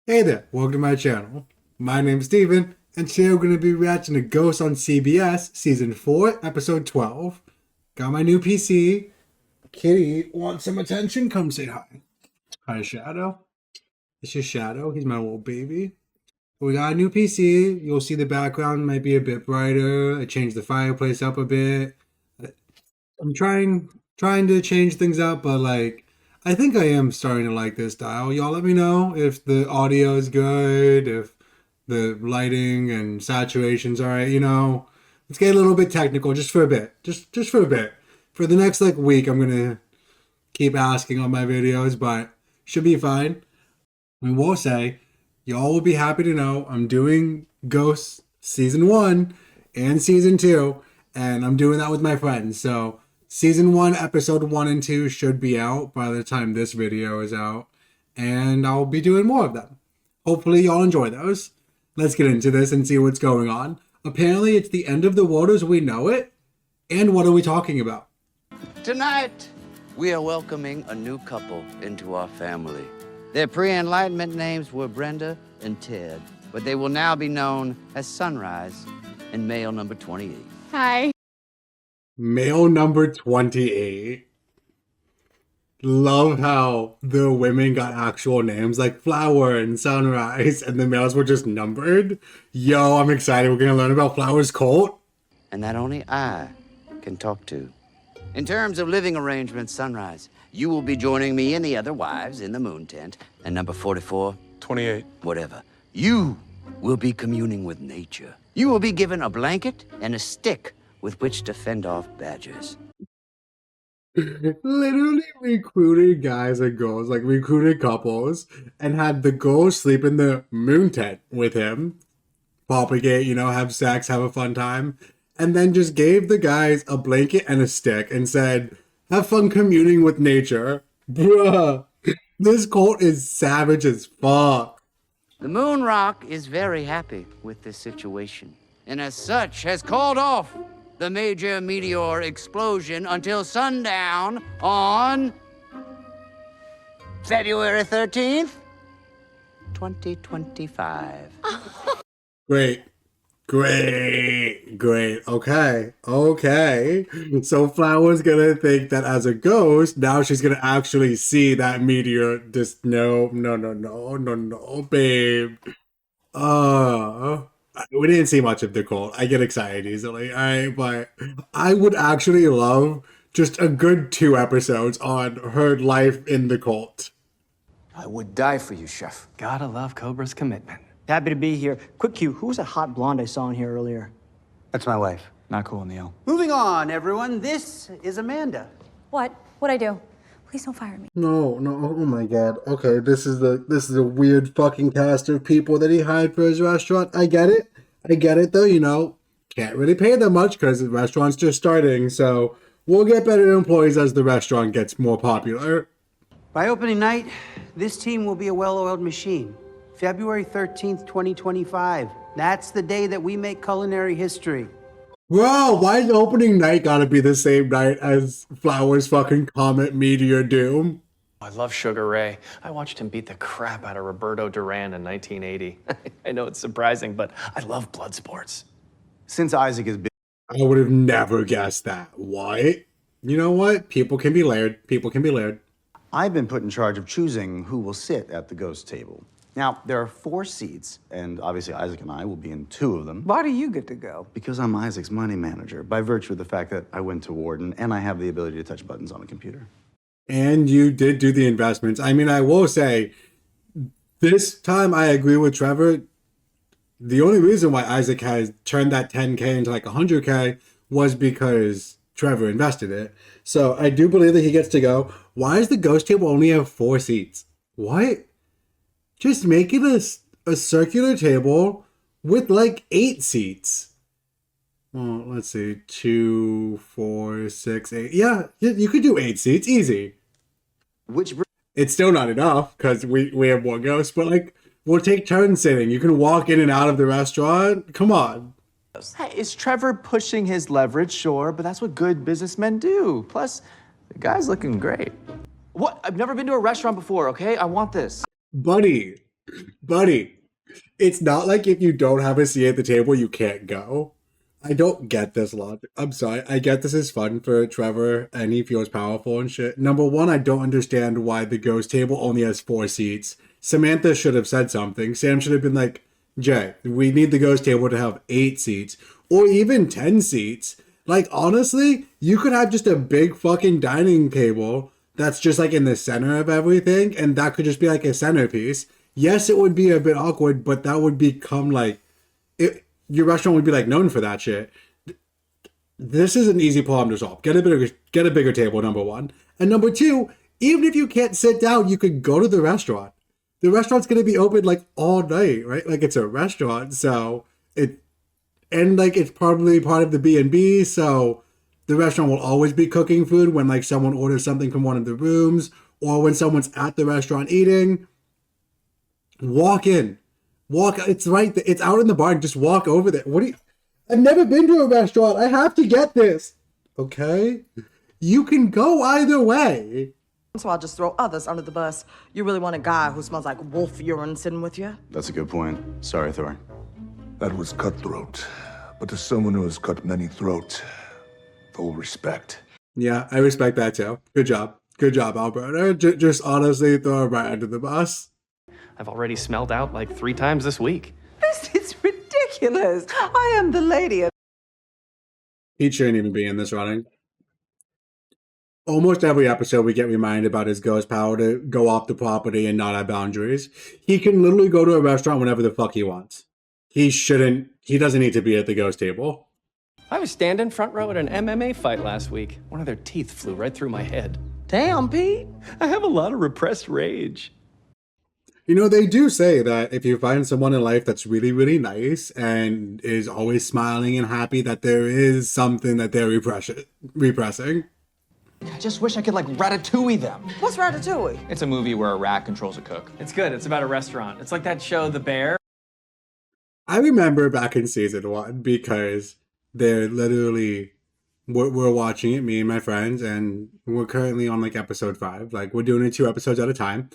Hey there, welcome to my channel. My name's Steven, and today we're going to be reacting to Ghost on CBS, Season 4, Episode 12. Got my new PC. Kitty wants some attention, come say hi. Hi, Shadow. This is Shadow, he's my little baby. We got a new PC, you'll see the background might be a bit brighter. I changed the fireplace up a bit. I'm trying to change things up, but I think I am starting to like this style. Y'all let me know if the audio is good, if the lighting and saturation's alright, Let's get a little bit technical just for a bit. Just for a bit. For the next week I'm gonna keep asking on my videos, but should be fine. We will say, y'all will be happy to know I'm doing Ghosts Season 1 and Season 2, and I'm doing that with my friends. So Season 1, Episode 1 and 2 should be out by the time this video is out, and I'll be doing more of them. Hopefully y'all enjoy those. Let's get into this and see what's going on. Apparently it's the end of the world as we know it, and what are we talking about? Tonight, we are welcoming a new couple into our family. Their pre-enlightenment names were Brenda and Ted, but they will now be known as Sunrise and male number 28. Hi. Male number 28. Love how the women got actual names like Flower and Sunrise, and the males were just numbered. Yo, I'm excited. We're gonna learn about Flower's cult. And that only I can talk to. In terms of living arrangements, Sunrise, you will be joining me and the other wives in the moon tent. And number 44? 28. Whatever. You will be communing with nature. You will be given a blanket and a stick with which to fend off badgers. Literally recruited guys and girls, recruited couples, and had the girls sleep in the moon tent with him, propagate, have sex, have a fun time, and then just gave the guys a blanket and a stick and said, have fun communing with nature. Bruh, this cult is savage as fuck. The moon rock is very happy with this situation, and as such has called off the major meteor explosion until sundown on February 13th, 2025. Great. Okay. So Flower's gonna think that as a ghost, now she's gonna actually see that meteor. Just no, babe. We didn't see much of the cult. I get excited easily, alright, but I would actually love just a good 2 episodes on her life in the cult. I would die for you, Chef. Gotta love Cobra's commitment. Happy to be here. Quick cue, who was that hot blonde I saw in here earlier? That's my wife. Not cool, Neil. Moving on, everyone. This is Amanda. What? What'd I do? Please don't fire me. No, oh my god. Okay, this is a weird fucking cast of people that he hired for his restaurant. I get it though, can't really pay them much because the restaurant's just starting, so we'll get better employees as the restaurant gets more popular. By opening night, this team will be a well-oiled machine. February 13th, 2025. That's the day that we make culinary history. Bro, why is opening night gotta be the same night as Flower's fucking Comet Meteor Doom? I love Sugar Ray. I watched him beat the crap out of Roberto Duran in 1980. I know it's surprising, but I love blood sports. Since Isaac is big. I would have never guessed that. What? You know what? People can be layered. I've been put in charge of choosing who will sit at the ghost table. Now, there are 4 seats, and obviously Isaac and I will be in 2 of them. Why do you get to go? Because I'm Isaac's money manager, by virtue of the fact that I went to Warden, and I have the ability to touch buttons on a computer. And you did do the investments. I mean, I will say, this time I agree with Trevor. The only reason why Isaac has turned that 10K into 100K was because Trevor invested it. So I do believe that he gets to go. Why does the ghost table only have 4 seats? What? Just make it a circular table with 8 seats. Well, let's see. 2, 4, 6, 8. Yeah, you could do 8 seats. Easy. It's still not enough because we have 1 ghost, but we'll take turns sitting. You can walk in and out of the restaurant. Come on. Hey, is Trevor pushing his leverage? Sure, but that's what good businessmen do. Plus, the guy's looking great. What? I've never been to a restaurant before, okay? I want this. Buddy, Buddy, it's not like if you don't have a seat at the table, you can't go. I don't get this logic. I'm sorry. I get this is fun for Trevor and he feels powerful and shit. Number one, I don't understand why the ghost table only has 4 seats. Samantha should have said something. Sam should have been like, Jay, we need the ghost table to have 8 seats or even 10 seats. Like, honestly, you could have just a big fucking dining table that's just like in the center of everything, and that could just be like a centerpiece. Yes, it would be a bit awkward, but that would become like it. Your restaurant would be like known for that shit. This is an easy problem to solve. Get a bigger table, number one, and number two. Even if you can't sit down, you could go to the restaurant. The restaurant's gonna be open like all night, right? Like it's a restaurant, so it's probably part of the B&B, so the restaurant will always be cooking food when like someone orders something from one of the rooms or when someone's at the restaurant eating. Walk in. It's right there. It's out in the barn. Just walk over there. I've never been to a restaurant. I have to get this. Okay? You can go either way. So I'll just throw others under the bus. You really want a guy who smells like wolf urine sitting with you? That's a good point. Sorry, Thor. That was cutthroat. But to someone who has cut many throats, full respect. Yeah, I respect that too. Good job. Good job, Alberta. Just honestly throw her right under the bus. I've already smelled out like 3 times this week. This is ridiculous. I am the lady. He shouldn't even be in this running. Almost every episode we get reminded about his ghost power to go off the property and not have boundaries. He can literally go to a restaurant whenever the fuck he wants. He doesn't need to be at the ghost table. I was standing front row at an MMA fight last week. One of their teeth flew right through my head. Damn, Pete. I have a lot of repressed rage. You know, they do say that if you find someone in life that's really, really nice and is always smiling and happy, that there is something that they're repressing. I just wish I could like ratatouille them. What's Ratatouille? It's a movie where a rat controls a cook. It's good. It's about a restaurant. It's like that show, The Bear. I remember back in season 1 because they're literally, we're watching it, me and my friends, and we're currently on like episode 5. Like we're doing it 2 episodes at a time.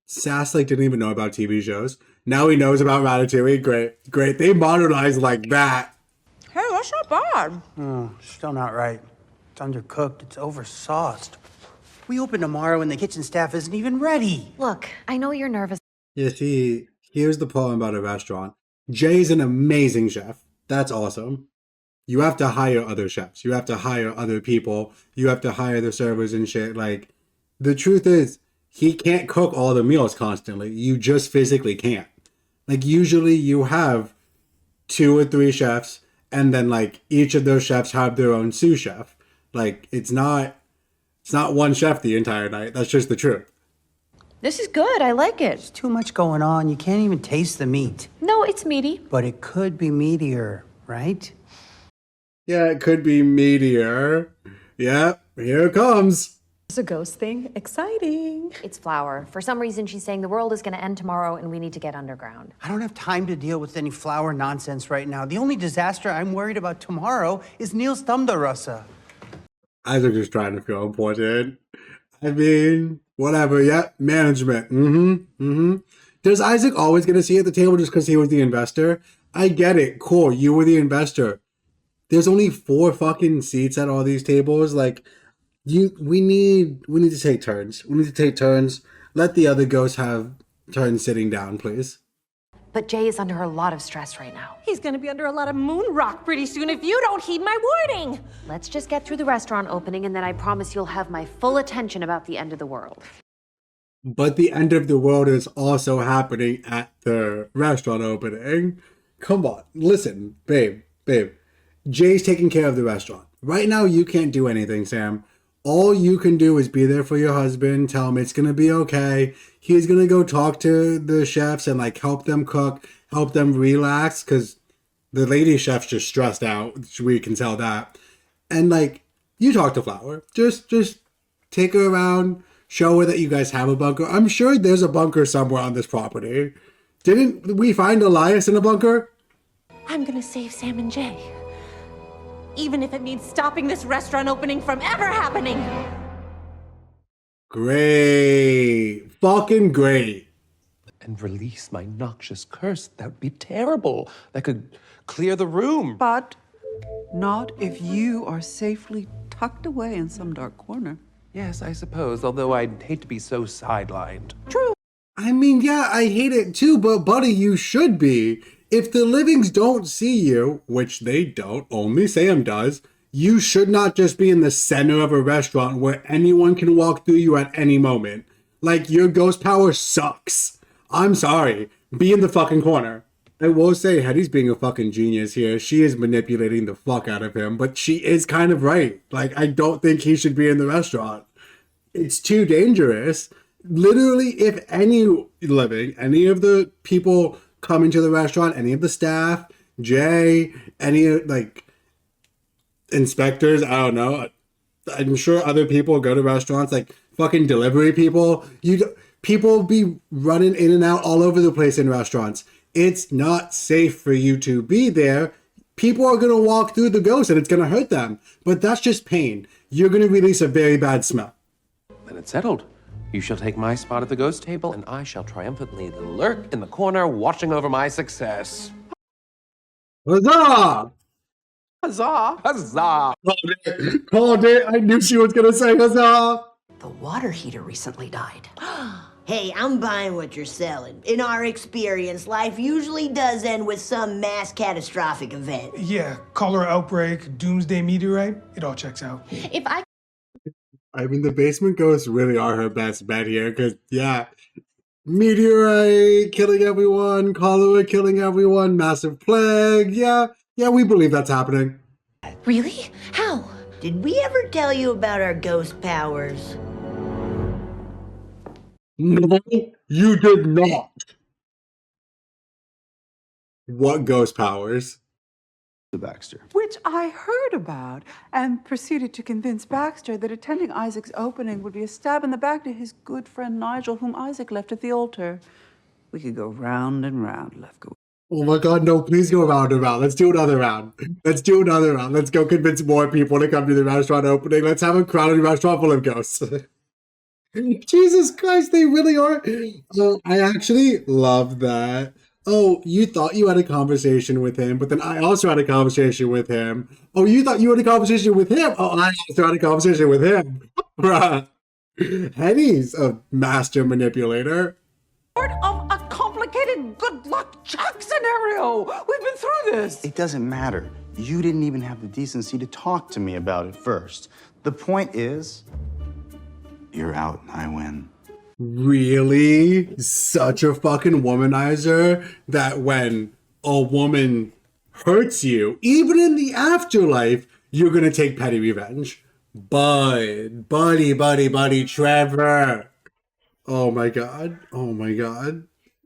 Sass like didn't even know about TV shows. Now he knows about Ratatouille. Great. They modernized like that. Hey, that's not bad. Still not right. It's undercooked. It's oversauced. We open tomorrow and the kitchen staff isn't even ready. Look, I know you're nervous. You see, here's the problem about a restaurant. Jay's an amazing chef. That's awesome. You have to hire other chefs. You have to hire other people. You have to hire the servers and shit. Like, the truth is, he can't cook all the meals constantly. You just physically can't. Like, usually you have 2 or 3 chefs, and then, like, each of those chefs have their own sous chef. Like, it's not one chef the entire night. That's just the truth. This is good. I like it. There's too much going on. You can't even taste the meat. No, it's meaty. But it could be meatier, right? Yeah, it could be meatier. Yeah, here it comes. It's a ghost thing. Exciting. It's Flower. For some reason, she's saying the world is going to end tomorrow and we need to get underground. I don't have time to deal with any flower nonsense right now. The only disaster I'm worried about tomorrow is Neil's Thumbdarasa. Isaac is trying to feel important. I mean, whatever. Yeah, management. Does Isaac always get a seat at the table just because he was the investor? I get it. Cool, you were the investor. There's only 4 fucking seats at all these tables. Like, we need to take turns. We need to take turns. Let the other ghosts have turns sitting down, please. But Jay is under a lot of stress right now. He's gonna be under a lot of moon rock pretty soon if you don't heed my warning. Let's just get through the restaurant opening and then I promise you'll have my full attention about the end of the world. But the end of the world is also happening at the restaurant opening. Come on, listen, babe. Jay's taking care of the restaurant. Right now, you can't do anything, Sam. All you can do is be there for your husband, tell him it's going to be okay. He's going to go talk to the chefs and like help them cook, help them relax, because the lady chef's just stressed out. We can tell that. And like, you talk to Flower. Just take her around, show her that you guys have a bunker. I'm sure there's a bunker somewhere on this property. Didn't we find Elias in a bunker? I'm gonna save Sam and Jay. Even if it means stopping this restaurant opening from ever happening. Great. Fucking great. and release my noxious curse. That would be terrible. That could clear the room. But not if you are safely tucked away in some dark corner. Yes, I suppose, although I'd hate to be so sidelined. True. I mean, yeah, I hate it too, but buddy, you should be. If the livings don't see you, which they don't, only Sam does, you should not just be in the center of a restaurant where anyone can walk through you at any moment. Like, your ghost power sucks. I'm sorry. Be in the fucking corner. I will say Hetty's being a fucking genius here. She is manipulating the fuck out of him, but she is kind of right. Like, I don't think he should be in the restaurant. It's too dangerous. Literally, if any of the people coming to the restaurant, any of the staff, Jay, any, like, inspectors, I don't know. I'm sure other people go to restaurants, like fucking delivery people. People be running in and out all over the place in restaurants. It's not safe for you to be there. People are going to walk through the ghost and it's going to hurt them. But that's just pain. You're going to release a very bad smell. Then it's settled. You shall take my spot at the ghost table, and I shall triumphantly lurk in the corner, watching over my success. Huzzah! Huzzah! Huzzah! Called it. I knew she was going to say huzzah. The water heater recently died. Hey, I'm buying what you're selling. In our experience, life usually does end with some mass catastrophic event. Yeah, cholera outbreak, doomsday meteorite, it all checks out. If I mean, the basement ghosts really are her best bet here, because, yeah, meteorite killing everyone, cholera killing everyone, massive plague, yeah, we believe that's happening. Really? How? Did we ever tell you about our ghost powers? No, you did not. What ghost powers? Baxter. Which I heard about and proceeded to convince Baxter that attending Isaac's opening would be a stab in the back to his good friend Nigel, whom Isaac left at the altar. We could go round and round, Lefkowitz. Oh my god, no, please go round and round. Let's do another round. Let's go convince more people to come to the restaurant opening. Let's have a crowded restaurant full of ghosts. Jesus Christ, they really are. I actually love that. Oh, you thought you had a conversation with him, but then I also had a conversation with him. Oh, you thought you had a conversation with him? Oh, I also had a conversation with him. Bruh. Henny's a master manipulator. Part of a complicated good luck Chuck scenario. We've been through this. It doesn't matter. You didn't even have the decency to talk to me about it first. The point is, you're out and I win. Really? Such a fucking womanizer that when a woman hurts you, even in the afterlife, you're gonna take petty revenge. Buddy, Trevor. Oh my god.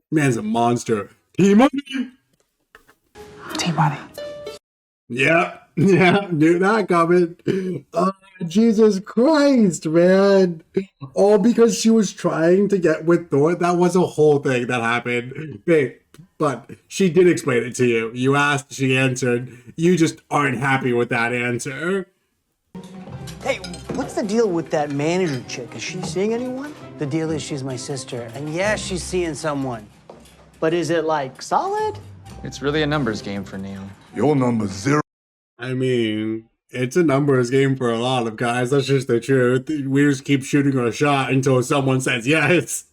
Man's a monster. T-Money. Yeah, knew that coming. Oh, Jesus Christ, man. All because she was trying to get with Thor. That was a whole thing that happened. Hey, but she did explain it to you. You asked, she answered. You just aren't happy with that answer. Hey, what's the deal with that manager chick? Is she seeing anyone? The deal is she's my sister, and yeah, she's seeing someone. But is it, like, solid? It's really a numbers game for Neil. Your number's 0. I mean, it's a numbers game for a lot of guys. That's just the truth. We just keep shooting our shot until someone says yes.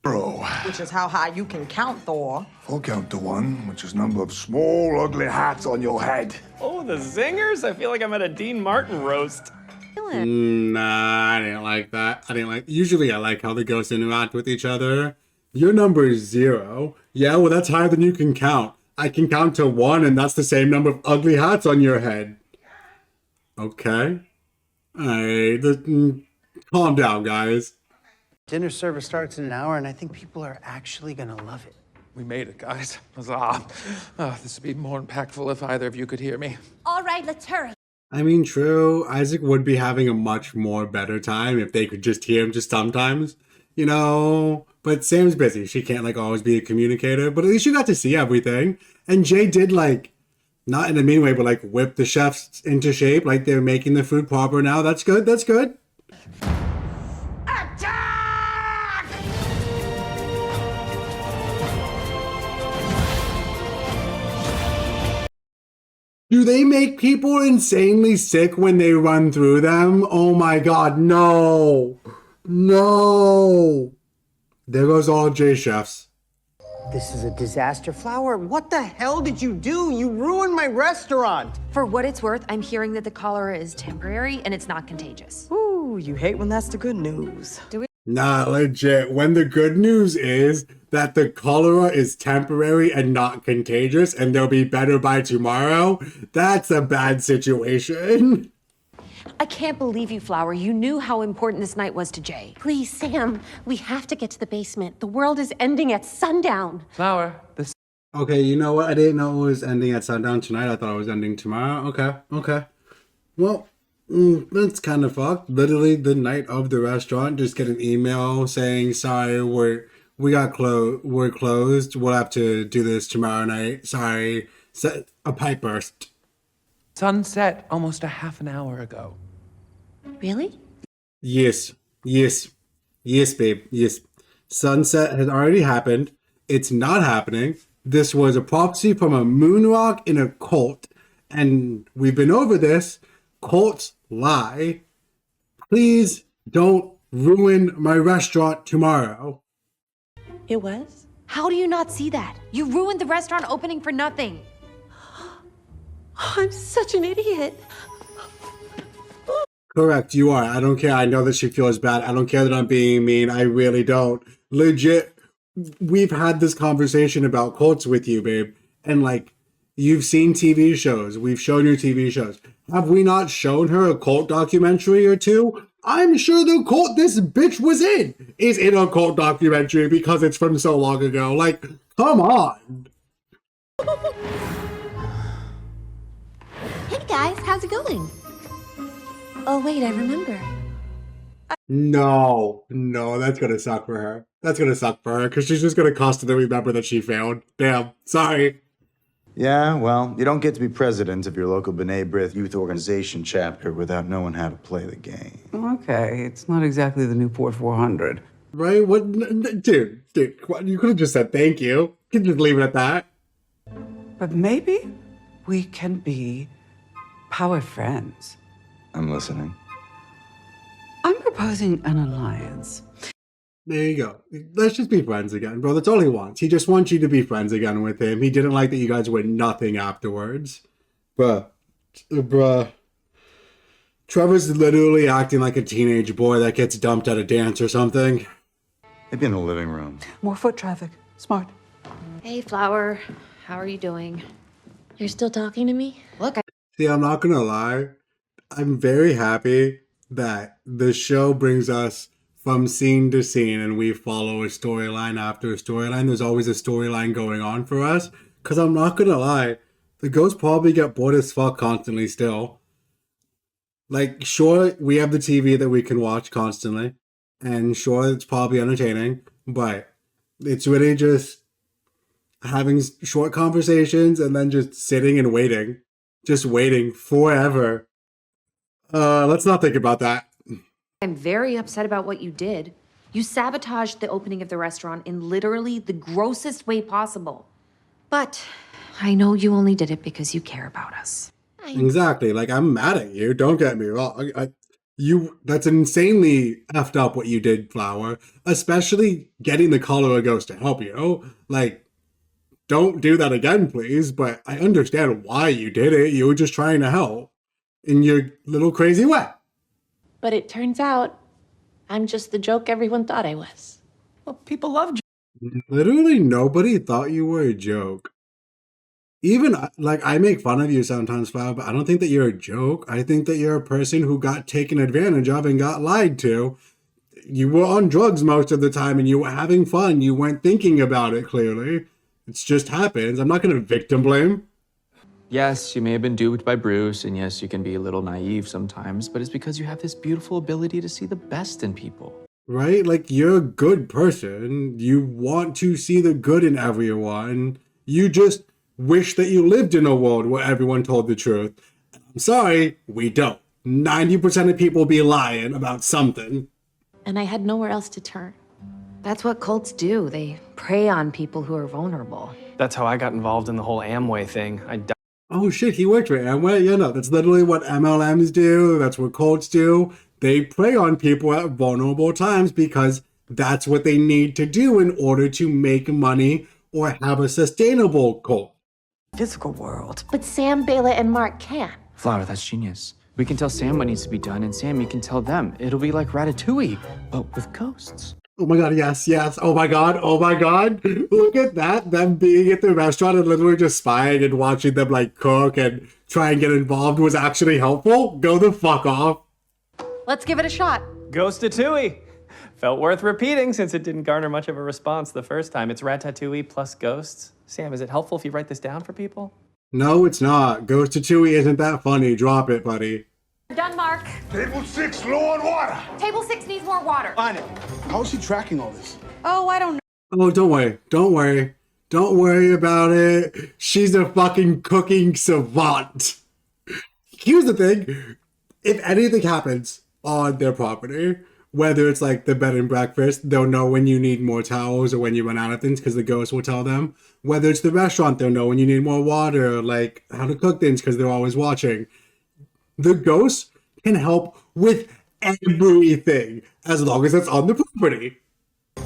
Bro. Which is how high you can count, Thor. I'll count to 1, which is number of small, ugly hats on your head. Oh, the zingers? I feel like I'm at a Dean Martin roast. Nah, I didn't like that. Usually I like how the ghosts interact with each other. Your number is 0. Yeah, well, that's higher than you can count. I can count to 1, and that's the same number of ugly hats on your head. Okay. Alright, calm down, guys. Dinner service starts in an hour, and I think people are actually gonna love it. We made it, guys. Huzzah. Oh, this would be more impactful if either of you could hear me. All right, let's hurry. I mean, true, Isaac would be having a much more better time if they could just hear him just sometimes, you know? But Sam's busy. She can't, like, always be a communicator. But at least you got to see everything. And Jay did, like, not in a mean way, but, like, whip the chefs into shape. Like, they're making the food proper now. That's good. That's good. Do they make people insanely sick when they run through them? Oh my god, no. No. There goes all J chefs. This is a disaster. Flower, what the hell did you do? You ruined my restaurant. For what it's worth, I'm hearing that the cholera is temporary and it's not contagious. Ooh, you hate when that's the good news. Nah, legit. When the good news is that the cholera is temporary and not contagious and they'll be better by tomorrow, that's a bad situation. I can't believe you, Flower. You knew how important this night was to Jay. Please, Sam, we have to get to the basement. The world is ending at sundown. Flower, this. Okay, you know what? I didn't know it was ending at sundown tonight. I thought it was ending tomorrow. Okay. Well, that's kind of fucked. Literally the night of the restaurant, just get an email saying, sorry, we're closed. We'll have to do this tomorrow night. Sorry. A pipe burst. Sunset almost a half an hour ago. Really? Yes, babe. Yes. Sunset has already happened. It's not happening. This was a prophecy from a moon rock in a cult. And we've been over this. Cults lie. Please don't ruin my restaurant tomorrow. It was? How do you not see that? You ruined the restaurant opening for nothing. I'm such an idiot. Correct, you are. I don't care. I know that she feels bad. I don't care that I'm being mean. I really don't. Legit, we've had this conversation about cults with you, babe. And like, you've seen TV shows. We've shown you TV shows. Have we not shown her a cult documentary or two? I'm sure the cult this bitch was in is in a cult documentary because it's from so long ago. Like, come on. Hey guys, how's it going? Oh wait, I remember. No, that's gonna suck for her. That's gonna suck for her because she's just gonna constantly remember that she failed. Damn, sorry. Yeah, well, you don't get to be president of your local B'nai B'rith youth organization chapter without knowing how to play the game. Okay, it's not exactly the Newport 400. Right? What? Dude, you could have just said thank you. You could just leave it at that. But maybe we can be power friends. I'm listening. I'm proposing an alliance. There you go. Let's just be friends again, bro. That's all he wants. He just wants you to be friends again with him. He didn't like that you guys were nothing afterwards. Bruh. Trevor's literally acting like a teenage boy that gets dumped at a dance or something. Maybe in the living room. More foot traffic. Smart. Hey, Flower. How are you doing? You're still talking to me? Look, See, I'm not gonna lie. I'm very happy that the show brings us from scene to scene and we follow a storyline after a storyline. There's always a storyline going on for us. Because I'm not going to lie, the ghosts probably get bored as fuck constantly still. Like, sure, we have the TV that we can watch constantly. And sure, it's probably entertaining. But it's really just having short conversations and then just sitting and waiting. Just waiting forever. Let's not think about that. I'm very upset about what you did. You sabotaged the opening of the restaurant in literally the grossest way possible. But I know you only did it because you care about us. Exactly. Like, I'm mad at you. Don't get me wrong. That's insanely effed up what you did, Flower. Especially getting the cholera ghost to help you. Like, don't do that again, please. But I understand why you did it. You were just trying to help in your little crazy way. But it turns out I'm just the joke everyone thought I was. Well, people love Literally nobody thought you were a joke. Even, like, I make fun of you sometimes, Flower, but I don't think that you're a joke. I think that you're a person who got taken advantage of and got lied to. You were on drugs most of the time and you were having fun. You weren't thinking about it, clearly. It just happens. I'm not going to victim blame. Yes, you may have been duped by Bruce, and yes, you can be a little naive sometimes, but it's because you have this beautiful ability to see the best in people. Right? Like, you're a good person. You want to see the good in everyone. You just wish that you lived in a world where everyone told the truth. I'm sorry, we don't. 90% of people be lying about something. And I had nowhere else to turn. That's what cults do. They prey on people who are vulnerable. That's how I got involved in the whole Amway thing. Oh shit, he worked for Amway? Yeah, no, that's literally what MLMs do. That's what cults do. They prey on people at vulnerable times because that's what they need to do in order to make money or have a sustainable cult. Physical world. But Sam, Bela, and Mark can. Flower, that's genius. We can tell Sam what needs to be done, and Sam, you can tell them. It'll be like Ratatouille, but with ghosts. Oh my god, yes, yes. Oh my god, oh my god. Look at that. Them being at the restaurant and literally just spying and watching them like cook and try and get involved was actually helpful. Go the fuck off. Let's give it a shot. Ghost-a-tooie. Felt worth repeating since it didn't garner much of a response the first time. It's Ratatouille plus ghosts. Sam, is it helpful if you write this down for people? No, it's not. Ghost to Chewy isn't that funny. Drop it, buddy. Done, Mark. Table 6, low on water. Table 6 needs more water. On it. How's he tracking all this? Oh, I don't know. Oh, don't worry. Don't worry. Don't worry about it. She's a fucking cooking savant. Here's the thing. If anything happens on their property, whether it's like the bed and breakfast, they'll know when you need more towels or when you run out of things because the ghost will tell them. Whether it's the restaurant, they'll know when you need more water, like how to cook things because they're always watching. The ghost can help with everything as long as it's on the property.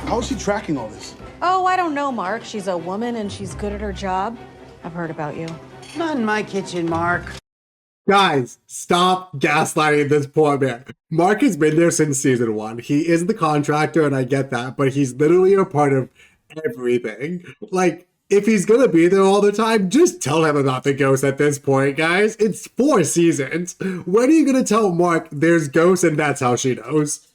How's he tracking all this? Oh, I don't know, Mark. She's a woman and she's good at her job. I've heard about you. Not in my kitchen, Mark. Guys, stop gaslighting this poor man. Mark has been there since season 1. He is the contractor, and I get that, but he's literally a part of everything. Like, if he's gonna be there all the time, just tell him about the ghost at this point, guys. It's 4 seasons. When are you gonna tell Mark there's ghosts and that's how she knows?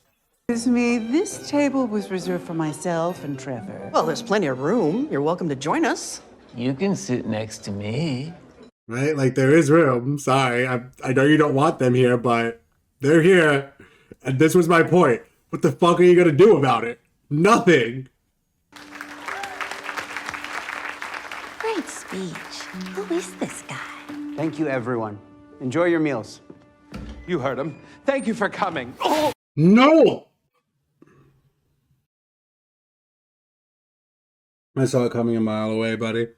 Excuse me, this table was reserved for myself and Trevor. Well, there's plenty of room. You're welcome to join us. You can sit next to me. Right? Like, there is room. Sorry, I know you don't want them here, but they're here. And this was my point. What the fuck are you gonna do about it? Nothing. Great speech. Who is this guy? Thank you, everyone. Enjoy your meals. You heard him. Thank you for coming. Oh! No! I saw it coming a mile away, buddy.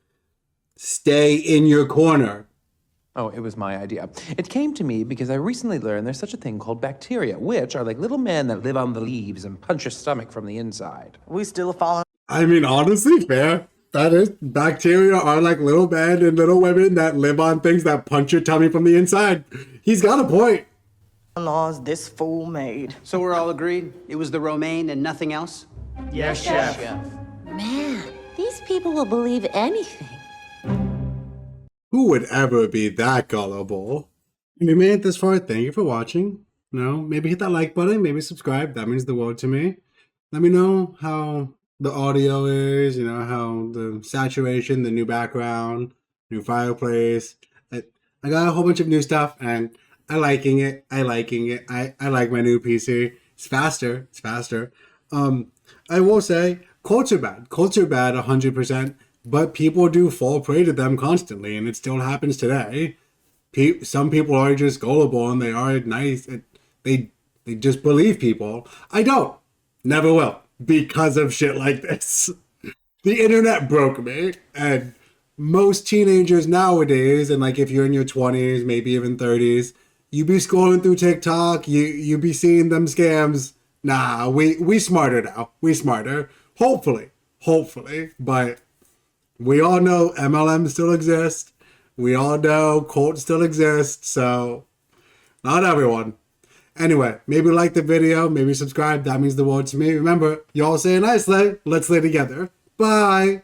Stay in your corner. Oh, it was my idea. It came to me because I recently learned there's such a thing called bacteria, which are like little men that live on the leaves and punch your stomach from the inside. We still following. I mean, honestly, fair. That is, bacteria are like little men and little women that live on things that punch your tummy from the inside. He's got a point. Laws this fool made. So we're all agreed? It was the romaine and nothing else? Yes, chef. Man, these people will believe anything. Who would ever be that gullible? If you made it this far, thank you for watching. Maybe hit that like button, maybe subscribe. That means the world to me. Let me know how the audio is, how the saturation, the new background, new fireplace. I got a whole bunch of new stuff and I'm liking it. I like my new PC. It's faster. I will say, cults are bad. Cults are bad 100%. But people do fall prey to them constantly, and it still happens today. Some people are just gullible, and they are nice. They just believe people. I don't. Never will. Because of shit like this. The internet broke me, and most teenagers nowadays, and like if you're in your 20s, maybe even 30s, you be scrolling through TikTok, you be seeing them scams. Nah, we smarter now. We smarter. Hopefully. But we all know MLM still exists. We all know cults still exist. So, not everyone. Anyway, maybe like the video, maybe subscribe. That means the world to me. Remember, y'all say nicely. Let's lay together. Bye.